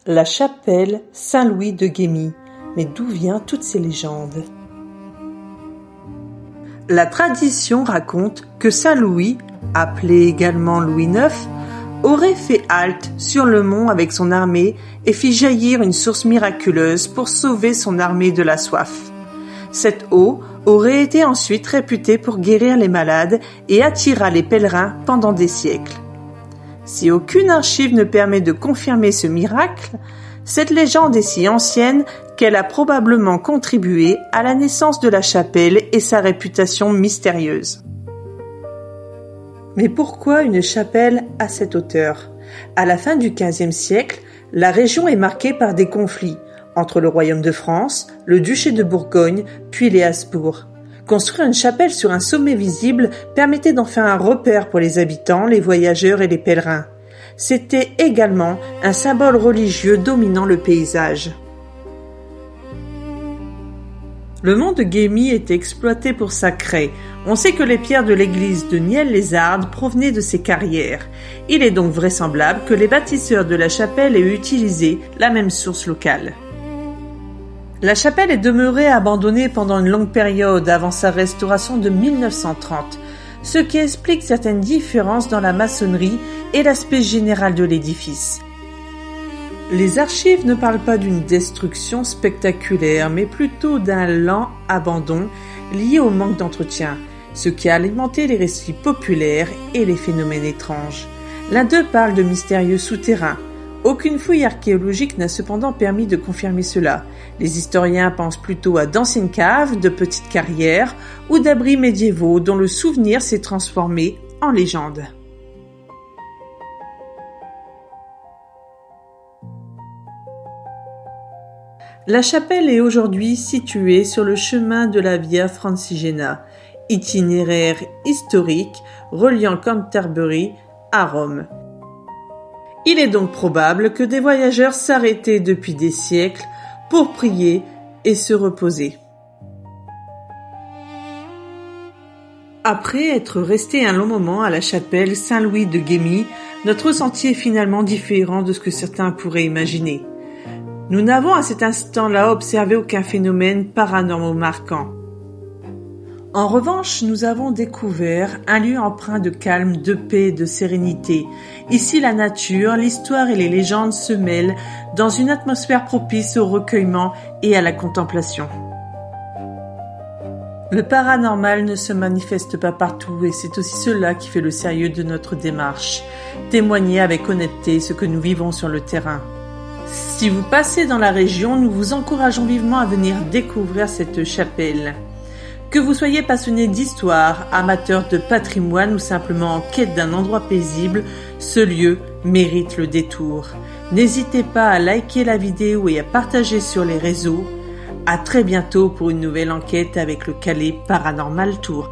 La chapelle Saint-Louis de Guémy. Mais d'où viennent toutes ces légendes? La tradition raconte que Saint Louis, appelé également Louis IX, aurait fait halte sur le mont avec son armée et fit jaillir une source miraculeuse pour sauver son armée de la soif. Cette eau aurait été ensuite réputée pour guérir les malades et attira les pèlerins pendant des siècles. Si aucune archive ne permet de confirmer ce miracle, cette légende est si ancienne qu'elle a probablement contribué à la naissance de la chapelle et sa réputation mystérieuse. Mais pourquoi une chapelle à cette hauteur? À la fin du XVe siècle, la région est marquée par des conflits entre le royaume de France, le duché de Bourgogne, puis les Habsbourg. Construire une chapelle sur un sommet visible permettait d'en faire un repère pour les habitants, les voyageurs et les pèlerins. C'était également un symbole religieux dominant le paysage. Le mont de Guémy était exploité pour sa craie. On sait que les pierres de l'église de Nielles-les-Ardes provenaient de ces carrières. Il est donc vraisemblable que les bâtisseurs de la chapelle aient utilisé la même source locale. La chapelle est demeurée abandonnée pendant une longue période avant sa restauration de 1930, ce qui explique certaines différences dans la maçonnerie et l'aspect général de l'édifice. Les archives ne parlent pas d'une destruction spectaculaire, mais plutôt d'un lent abandon lié au manque d'entretien, ce qui a alimenté les récits populaires et les phénomènes étranges. L'un d'eux parle de mystérieux souterrains. Aucune fouille archéologique n'a cependant permis de confirmer cela. Les historiens pensent plutôt à d'anciennes caves, de petites carrières ou d'abris médiévaux dont le souvenir s'est transformé en légende. La chapelle est aujourd'hui située sur le chemin de la Via Francigena, itinéraire historique reliant Canterbury à Rome. Il est donc probable que des voyageurs s'arrêtaient depuis des siècles pour prier et se reposer. Après être resté un long moment à la chapelle Saint-Louis de Guémy, notre ressenti est finalement différent de ce que certains pourraient imaginer. Nous n'avons à cet instant-là observé aucun phénomène paranormal marquant. En revanche, nous avons découvert un lieu empreint de calme, de paix et de sérénité. Ici, la nature, l'histoire et les légendes se mêlent dans une atmosphère propice au recueillement et à la contemplation. Le paranormal ne se manifeste pas partout et c'est aussi cela qui fait le sérieux de notre démarche. Témoigner avec honnêteté ce que nous vivons sur le terrain. Si vous passez dans la région, nous vous encourageons vivement à venir découvrir cette chapelle. Que vous soyez passionné d'histoire, amateur de patrimoine ou simplement en quête d'un endroit paisible, ce lieu mérite le détour. N'hésitez pas à liker la vidéo et à partager sur les réseaux. À très bientôt pour une nouvelle enquête avec le Calais Paranormal Tour.